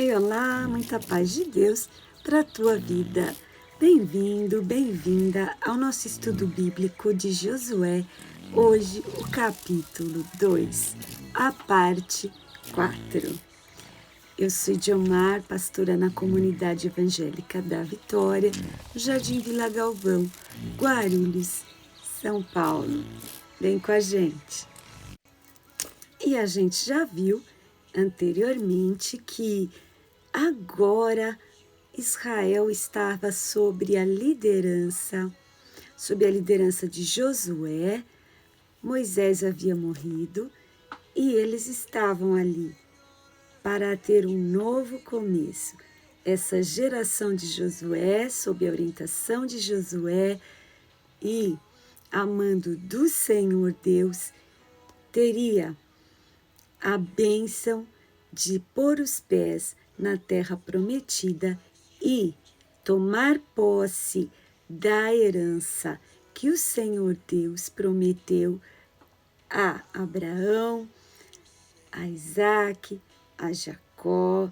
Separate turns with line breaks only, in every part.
Ei, olá, muita paz de Deus para a tua vida. Bem-vindo, bem-vinda ao nosso estudo bíblico de Josué. Hoje, o capítulo 2, a parte 4. Eu sou Diomar, pastora na comunidade evangélica da Vitória, Jardim Vila Galvão, Guarulhos, São Paulo. Vem com a gente. E a gente já viu anteriormente que agora Israel estava sob a liderança de Josué. Moisés havia morrido e eles estavam ali para ter um novo começo. Essa geração de Josué, sob a orientação de Josué e amando do Senhor Deus, teria a bênção de pôr os pés na terra prometida e tomar posse da herança que o Senhor Deus prometeu a Abraão, a Isaac, a Jacó,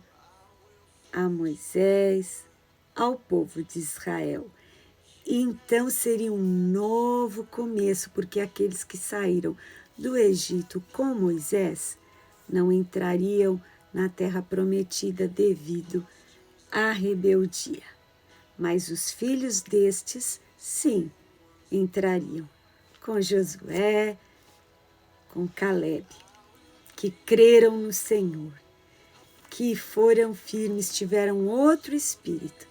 a Moisés, ao povo de Israel. E então seria um novo começo, porque aqueles que saíram do Egito com Moisés não entrariam na terra prometida devido à rebeldia. Mas os filhos destes, sim, entrariam com Josué, com Caleb, que creram no Senhor, que foram firmes, tiveram outro espírito,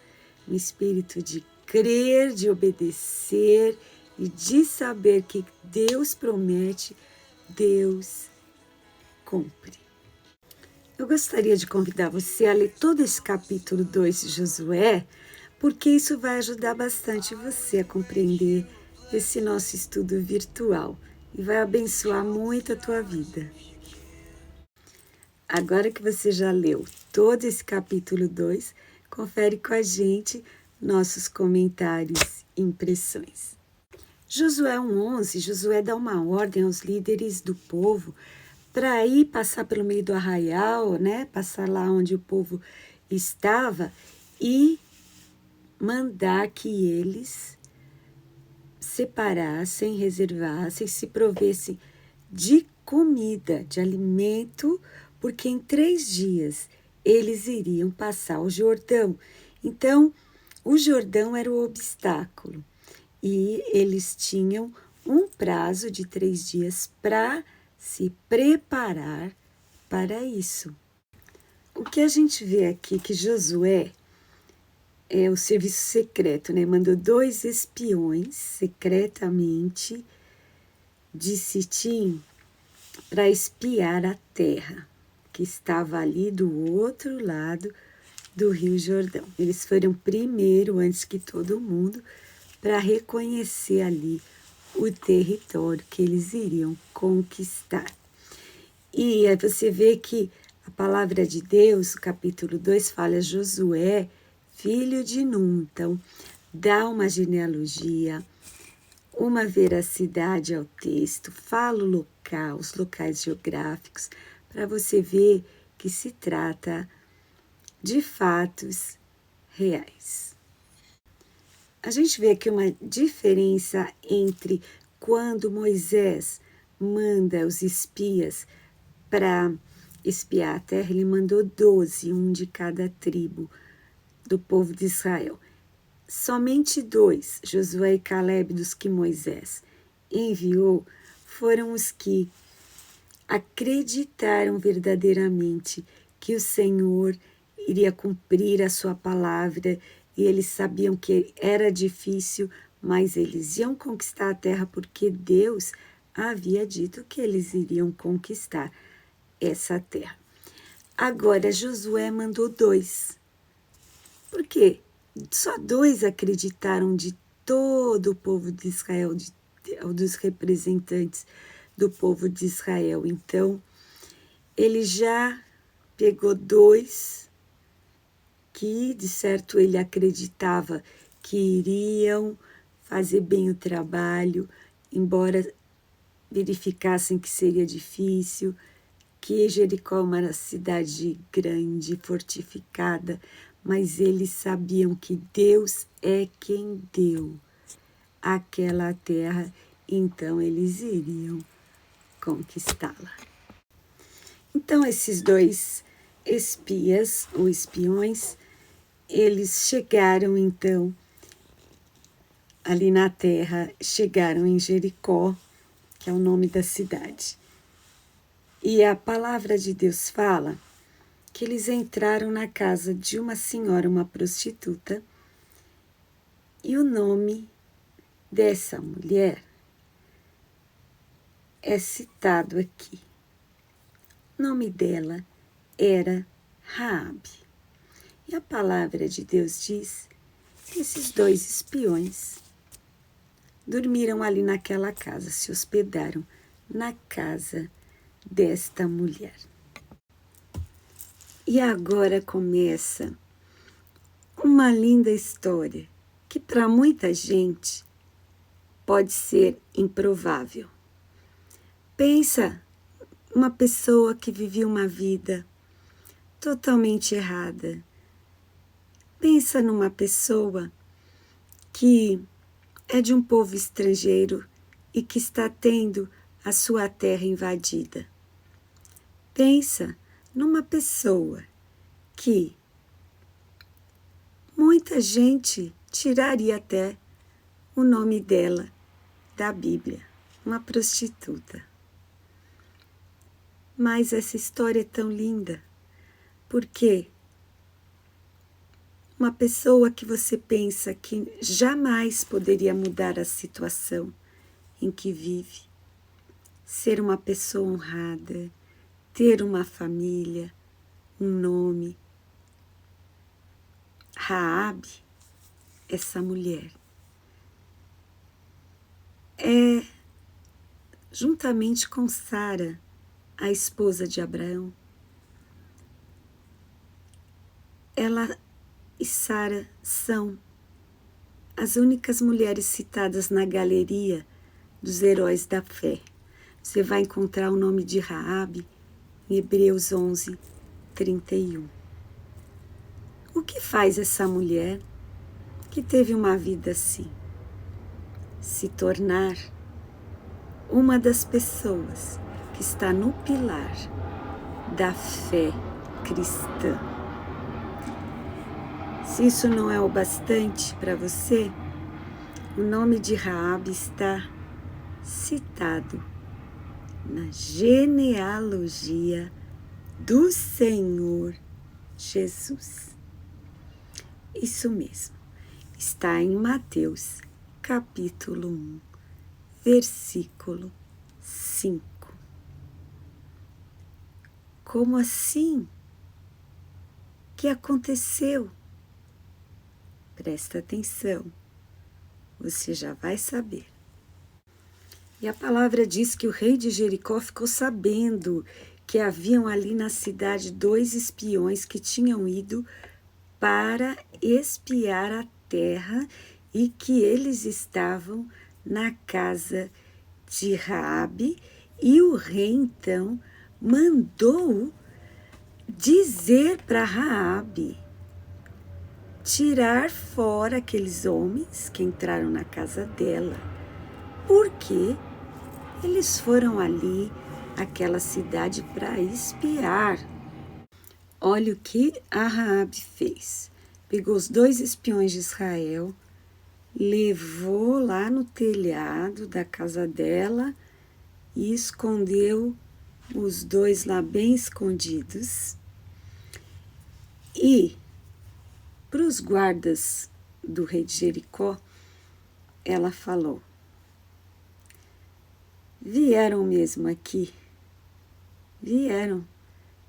um espírito de crer, de obedecer e de saber que Deus promete, Deus cumpre. Eu gostaria de convidar você a ler todo esse capítulo 2 de Josué, porque isso vai ajudar bastante você a compreender esse nosso estudo virtual e vai abençoar muito a tua vida. Agora que você já leu todo esse capítulo 2, confere com a gente nossos comentários e impressões. Josué 1:11, Josué dá uma ordem aos líderes do povo para ir passar pelo meio do arraial, né? Passar lá onde o povo estava e mandar que eles separassem, reservassem, se provessem de comida, de alimento, porque em 3 dias eles iriam passar o Jordão. Então, o Jordão era o obstáculo e eles tinham um prazo de 3 dias para se preparar para isso. O que a gente vê aqui que Josué é o serviço secreto, né? Mandou 2 espiões secretamente de Sitim para espiar a terra que estava ali do outro lado do Rio Jordão. Eles foram primeiro, antes que todo mundo, para reconhecer ali o território que eles iriam conquistar. E aí você vê que a palavra de Deus, o capítulo 2, fala Josué, filho de Num. Então, dá uma genealogia, uma veracidade ao texto, fala o local, os locais geográficos, para você ver que se trata de fatos reais. A gente vê aqui uma diferença entre quando Moisés manda os espias para espiar a terra, ele mandou 12, um de cada tribo do povo de Israel. Somente 2, Josué e Caleb, dos que Moisés enviou, foram os que acreditaram verdadeiramente que o Senhor iria cumprir a sua palavra, e eles sabiam que era difícil, mas eles iam conquistar a terra porque Deus havia dito que eles iriam conquistar essa terra. Agora, Josué mandou 2. Por quê? Só 2 acreditaram de todo o povo de Israel, dos representantes do povo de Israel. Então, ele já pegou 2 que, de certo, ele acreditava que iriam fazer bem o trabalho, embora verificassem que seria difícil, porque Jericó é uma cidade grande, fortificada, mas eles sabiam que Deus é quem deu aquela terra, então eles iriam conquistá-la. Então esses dois espias ou espiões, eles chegaram então ali na terra, chegaram em Jericó, que é o nome da cidade. E a palavra de Deus fala que eles entraram na casa de uma senhora, uma prostituta, e o nome dessa mulher é citado aqui. O nome dela era Raabe. E a palavra de Deus diz que esses dois espiões dormiram ali naquela casa, se hospedaram na casa desta mulher. E agora começa uma linda história que para muita gente pode ser improvável. Pensa uma pessoa que vivia uma vida totalmente errada. Pensa numa pessoa que é de um povo estrangeiro e que está tendo a sua terra invadida. Pensa numa pessoa que muita gente tiraria até o nome dela da Bíblia, uma prostituta. Mas essa história é tão linda, porque uma pessoa que você pensa que jamais poderia mudar a situação em que vive, ser uma pessoa honrada, ter uma família, um nome. Raabe, essa mulher, é, juntamente com Sara, a esposa de Abraão, ela e Sara são as únicas mulheres citadas na galeria dos heróis da fé. Você vai encontrar o nome de Raabe em Hebreus 11, 31. O que faz essa mulher que teve uma vida assim se tornar uma das pessoas que está no pilar da fé cristã? Se isso não é o bastante para você, o nome de Raabe está citado na genealogia do Senhor Jesus. Isso mesmo, está em Mateus, capítulo 1, versículo 5. Como assim? O que aconteceu? Presta atenção, você já vai saber. E a palavra diz que o rei de Jericó ficou sabendo que haviam ali na cidade 2 espiões que tinham ido para espiar a terra e que eles estavam na casa de Raabe, e o rei então mandou dizer para Raabe tirar fora aqueles homens que entraram na casa dela, porque eles foram ali àquela cidade para espiar. Olha o que a Raabe fez. Pegou os 2 espiões de Israel, levou lá no telhado da casa dela e escondeu os 2 lá bem escondidos. E para os guardas do rei de Jericó, ela falou: vieram mesmo aqui, vieram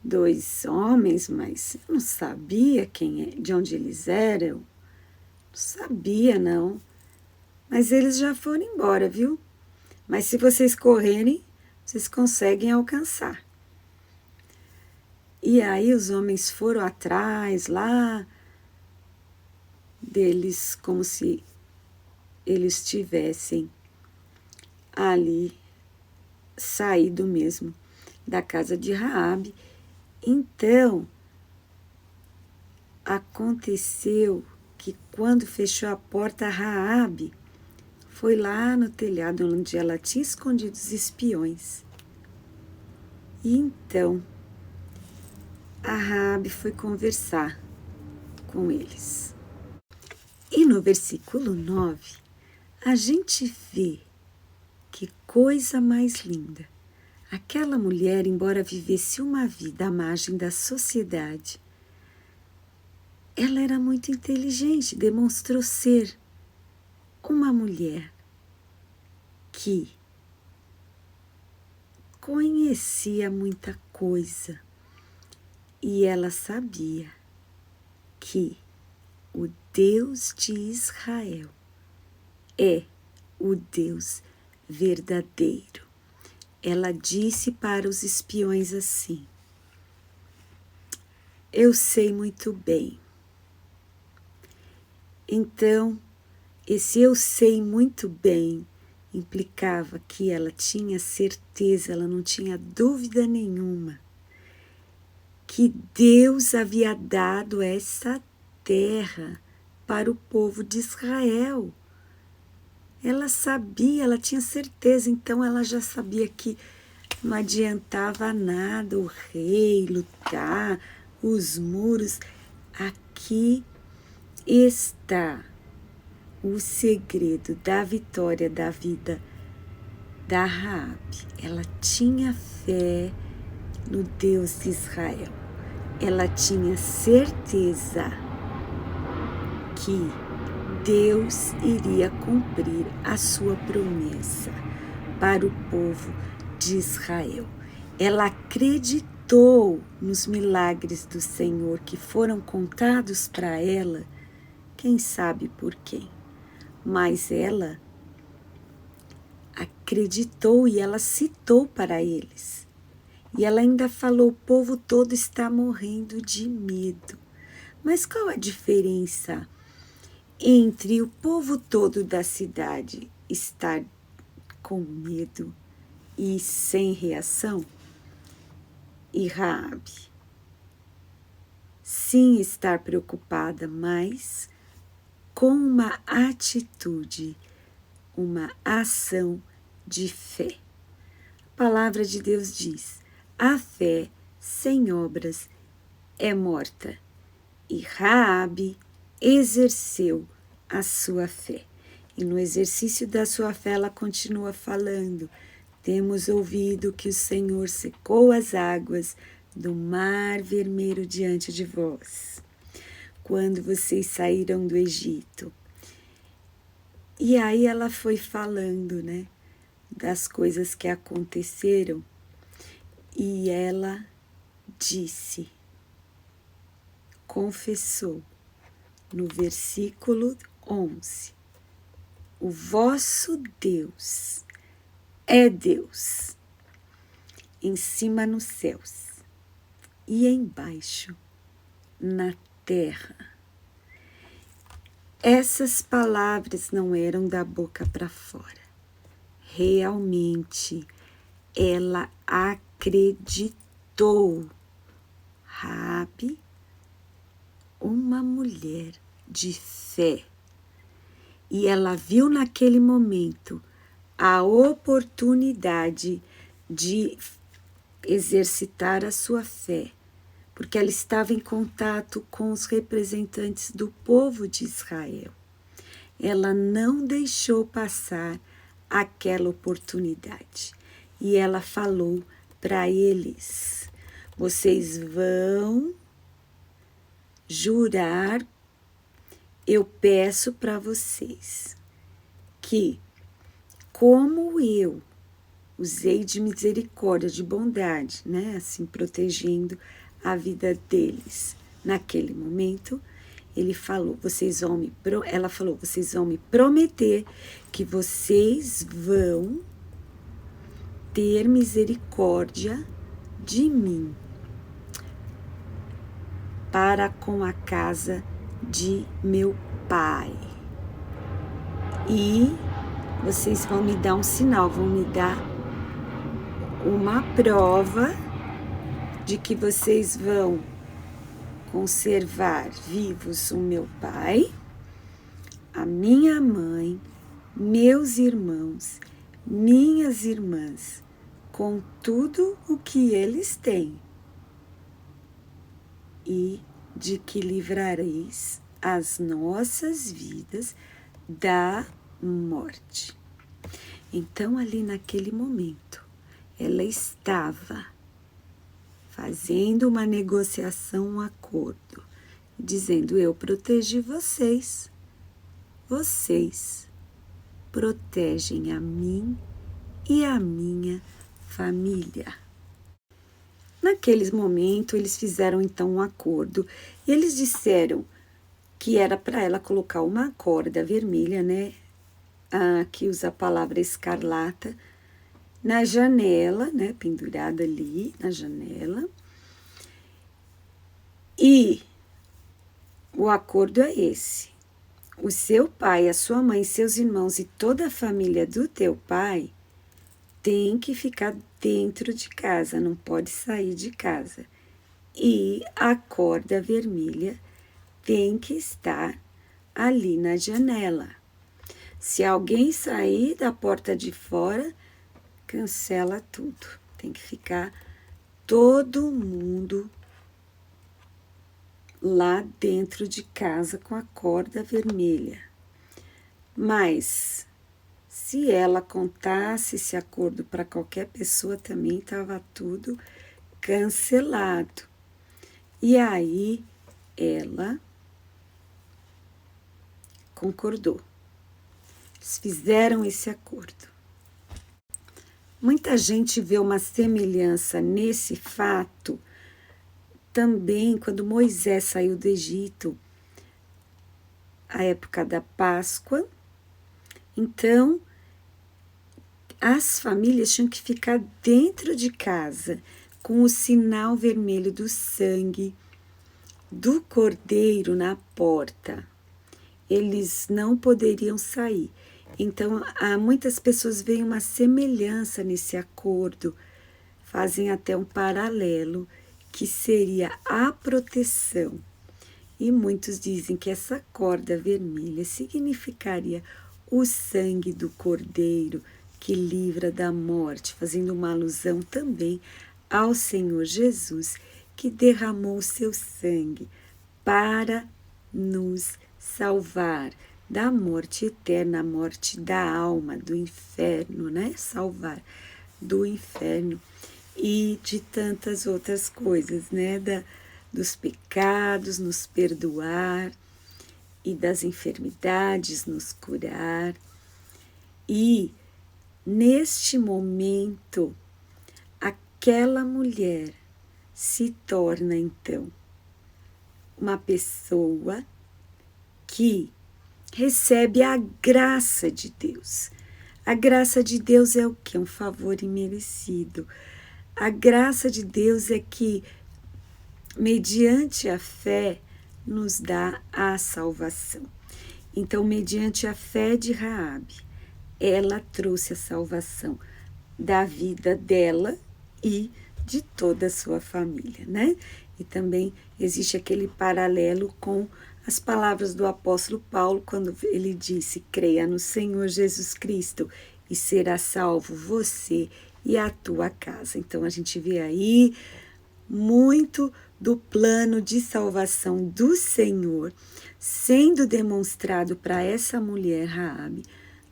2 homens, mas eu não sabia de onde eles eram, não sabia não, mas eles já foram embora, viu? Mas se vocês correrem, vocês conseguem alcançar. E aí os homens foram atrás lá deles, como se eles tivessem ali saído mesmo, da casa de Raabe. Então, aconteceu que quando fechou a porta, Raabe foi lá no telhado onde ela tinha escondido os espiões. E então, a Raabe foi conversar com eles. E no versículo 9, a gente vê que coisa mais linda. Aquela mulher, embora vivesse uma vida à margem da sociedade, ela era muito inteligente, demonstrou ser uma mulher que conhecia muita coisa e ela sabia que o Deus de Israel é o Deus verdadeiro. Ela disse para os espiões assim: eu sei muito bem. Então, esse eu sei muito bem implicava que ela tinha certeza, ela não tinha dúvida nenhuma, que Deus havia dado essa terra para o povo de Israel. Ela sabia, ela tinha certeza, então ela já sabia que não adiantava nada o rei lutar, os muros. Aqui está o segredo da vitória da vida da Raabe. Ela tinha fé no Deus de Israel. Ela tinha certeza que Deus iria cumprir a sua promessa para o povo de Israel. Ela acreditou nos milagres do Senhor que foram contados para ela, quem sabe por quem, mas ela acreditou e ela citou para eles. E ela ainda falou: o povo todo está morrendo de medo. Mas qual a diferença entre o povo todo da cidade estar com medo e sem reação, e Raabe sim estar preocupada, mas com uma atitude, uma ação de fé? A palavra de Deus diz: a fé sem obras é morta. E Raabe exerceu a sua fé. E no exercício da sua fé ela continua falando: temos ouvido que o Senhor secou as águas do mar vermelho diante de vós, quando vocês saíram do Egito. E aí ela foi falando, né, das coisas que aconteceram, e ela disse, confessou, no versículo 11, o vosso Deus é Deus, em cima nos céus e embaixo na terra. Essas palavras não eram da boca para fora. Realmente, ela acreditou. Raabe, uma mulher de fé. E ela viu naquele momento a oportunidade de exercitar a sua fé, porque ela estava em contato com os representantes do povo de Israel. Ela não deixou passar aquela oportunidade. E ela falou para eles: vocês vão jurar, eu peço para vocês que, como eu usei de misericórdia, de bondade, né, assim, protegendo a vida deles naquele momento, ela falou, vocês vão me prometer que vocês vão ter misericórdia de mim para com a casa de meu pai. E vocês vão me dar um sinal, vão me dar uma prova de que vocês vão conservar vivos o meu pai, a minha mãe, meus irmãos, minhas irmãs, com tudo o que eles têm, e de que livrareis as nossas vidas da morte. Então, ali naquele momento, ela estava fazendo uma negociação, um acordo, dizendo: eu protegi vocês, vocês protegem a mim e a minha família. Naqueles momentos, eles fizeram então um acordo e eles disseram que era para ela colocar uma corda vermelha, né? Aqui usa a palavra escarlata, na janela, né? Pendurada ali na janela. E o acordo é esse: o seu pai, a sua mãe, seus irmãos e toda a família do teu pai tem que ficar dentro de casa, não pode sair de casa. E a corda vermelha tem que estar ali na janela. Se alguém sair da porta de fora, cancela tudo. Tem que ficar todo mundo lá dentro de casa com a corda vermelha. Mas se ela contasse esse acordo para qualquer pessoa, também estava tudo cancelado. E aí ela concordou. Eles fizeram esse acordo. Muita gente vê uma semelhança nesse fato também quando Moisés saiu do Egito, a época da Páscoa. Então, as famílias tinham que ficar dentro de casa com o sinal vermelho do sangue do cordeiro na porta. Eles não poderiam sair. Então, muitas pessoas veem uma semelhança nesse acordo, fazem até um paralelo, que seria a proteção. E muitos dizem que essa corda vermelha significaria o sangue do cordeiro que livra da morte, fazendo uma alusão também ao Senhor Jesus, que derramou o seu sangue para nos salvar da morte eterna, a morte da alma, do inferno, né? Salvar do inferno e de tantas outras coisas, né? Dos pecados, nos perdoar, e das enfermidades, nos curar. E neste momento, aquela mulher se torna então uma pessoa que recebe a graça de Deus. A graça de Deus é o quê? Um favor imerecido. A graça de Deus é que, mediante a fé, nos dá a salvação. Então, mediante a fé de Raabe, ela trouxe a salvação da vida dela e de toda a sua família, né? E também existe aquele paralelo com as palavras do apóstolo Paulo, quando ele disse: creia no Senhor Jesus Cristo e será salvo você e a tua casa. Então, a gente vê aí muito do plano de salvação do Senhor sendo demonstrado para essa mulher Raabe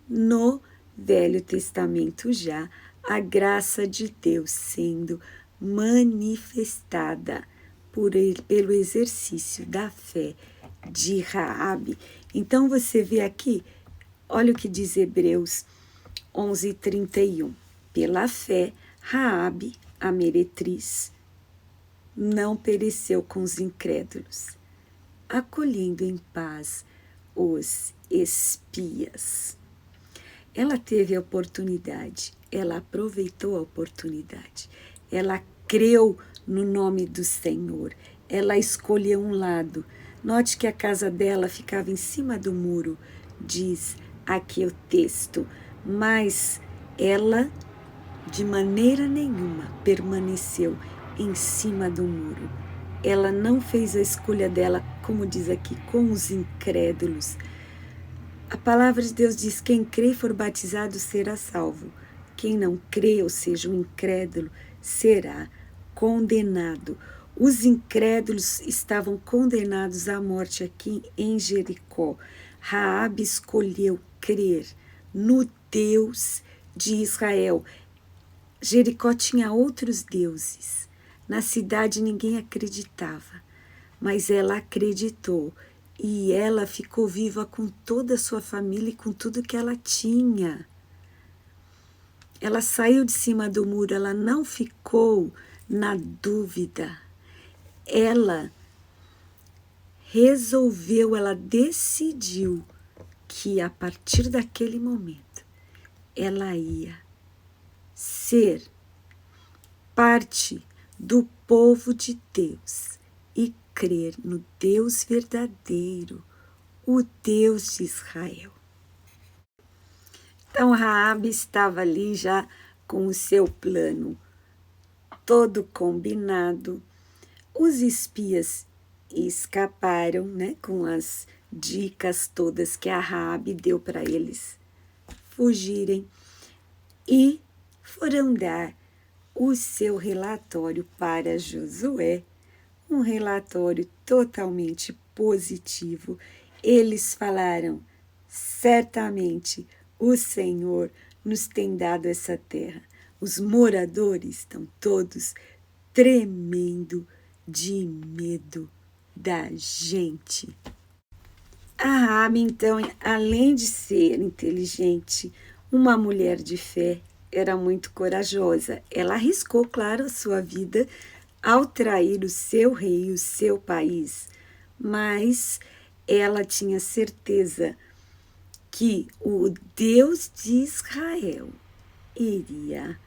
no Velho Testamento já, a graça de Deus sendo manifestada pelo exercício da fé de Raabe. Então você vê aqui, olha o que diz Hebreus 11:31. Pela fé, Raabe, a meretriz, não pereceu com os incrédulos, acolhendo em paz os espias. Ela teve a oportunidade, ela aproveitou a oportunidade, ela creu no nome do Senhor, ela escolheu um lado. Note que a casa dela ficava em cima do muro, diz aqui o texto, mas ela de maneira nenhuma permaneceu em cima do muro. Ela não fez a escolha dela, como diz aqui, com os incrédulos. A palavra de Deus diz: quem crê e for batizado será salvo. Quem não crê, ou seja, o incrédulo, será condenado. Os incrédulos estavam condenados à morte aqui em Jericó. Raabe escolheu crer no Deus de Israel. Jericó tinha outros deuses. Na cidade ninguém acreditava, mas ela acreditou e ela ficou viva com toda a sua família e com tudo que ela tinha. Ela saiu de cima do muro, ela não ficou na dúvida. Ela resolveu, ela decidiu que a partir daquele momento ela ia ser parte do povo de Deus e crer no Deus verdadeiro, o Deus de Israel. Então Raabe estava ali já com o seu plano todo combinado. Os espias escaparam, né, com as dicas todas que a Raabe deu para eles fugirem e foram dar o seu relatório para Josué, um relatório totalmente positivo. Eles falaram: certamente o Senhor nos tem dado essa terra. Os moradores estão todos tremendo de medo da gente. A Raabe, então, além de ser inteligente, uma mulher de fé, era muito corajosa. Ela arriscou, claro, a sua vida ao trair o seu rei, o seu país, mas ela tinha certeza que o Deus de Israel iria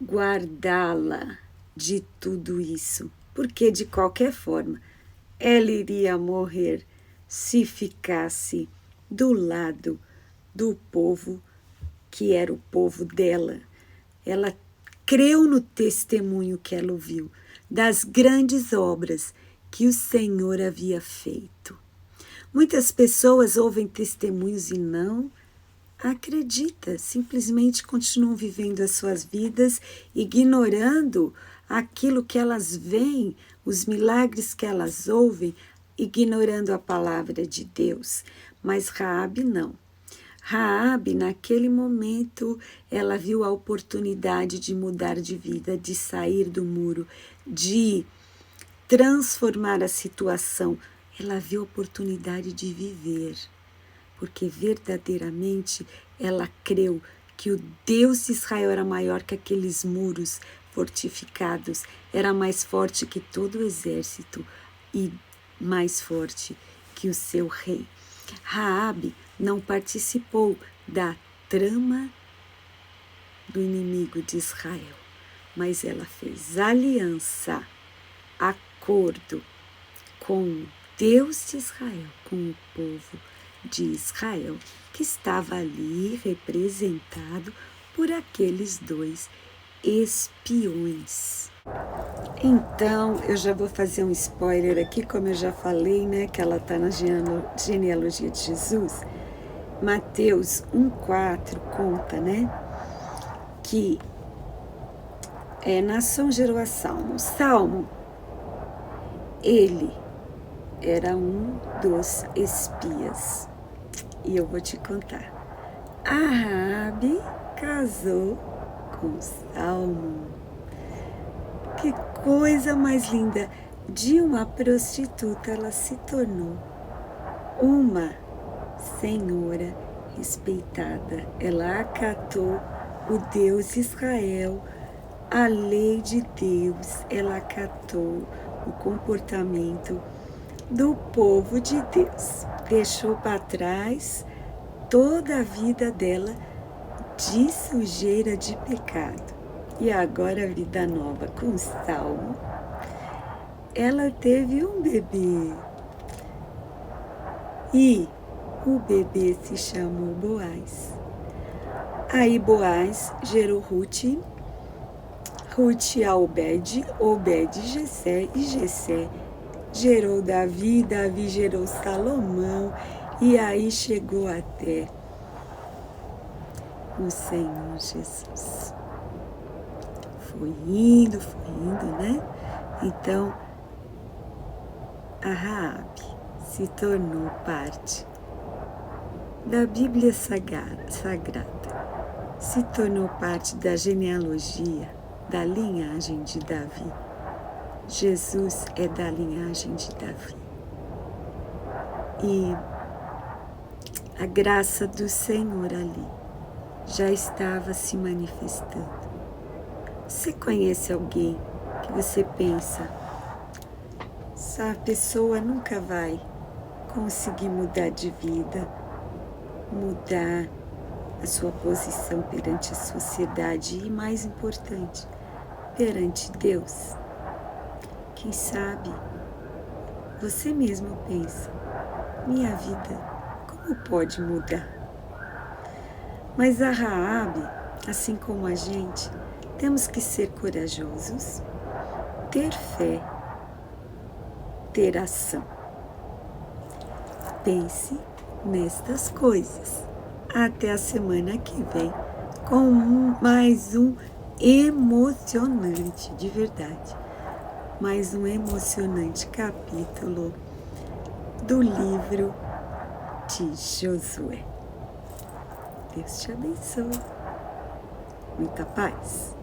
guardá-la de tudo isso, porque de qualquer forma ela iria morrer se ficasse do lado do povo que era o povo dela. Ela creu no testemunho que ela ouviu, das grandes obras que o Senhor havia feito. Muitas pessoas ouvem testemunhos e não acreditam, simplesmente continuam vivendo as suas vidas, ignorando aquilo que elas veem, os milagres que elas ouvem, ignorando a palavra de Deus. Mas Raabe não. Raabe, naquele momento, ela viu a oportunidade de mudar de vida, de sair do muro, de transformar a situação. Ela viu a oportunidade de viver, porque verdadeiramente ela creu que o Deus de Israel era maior que aqueles muros fortificados, era mais forte que todo o exército e mais forte que o seu rei. Raabe não participou da trama do inimigo de Israel, mas ela fez aliança, acordo com Deus de Israel, com o povo de Israel, que estava ali representado por aqueles dois espiões. Então, eu já vou fazer um spoiler aqui, como eu já falei, né, que ela está na genealogia de Jesus. Mateus 1,4 conta, né, que Naasson gerou a Salmo. Salmo, ele era um dos espias. E eu vou te contar. A Raabe casou com Salmo. Que coisa mais linda! De uma prostituta, ela se tornou uma senhora respeitada. Ela acatou o Deus de Israel, a lei de Deus. Ela acatou o comportamento do povo de Deus. Deixou para trás toda a vida dela de sujeira, de pecado. E agora a vida nova com Salmo. Ela teve um bebê. E o bebê se chamou Boaz. Aí Boaz gerou Ruth. Ruth a Obed, Obed Jessé, e Jessé gerou Davi, Davi gerou Salomão, e aí chegou até o Senhor Jesus. Foi indo, né? Então, a Raabe se tornou parte da Bíblia Sagrada, se tornou parte da genealogia, da linhagem de Davi. Jesus é da linhagem de Davi. E a graça do Senhor ali já estava se manifestando. Você conhece alguém que você pensa, essa pessoa nunca vai conseguir mudar de vida, mudar a sua posição perante a sociedade e, mais importante, perante Deus? Quem sabe você mesmo pensa, minha vida, como pode mudar? Mas a Raabe, assim como a gente, temos que ser corajosos, ter fé, ter ação. Pense nestas coisas. Até a semana que vem com mais um emocionante, de verdade, mais um emocionante capítulo do livro de Josué. Deus te abençoe. Muita paz.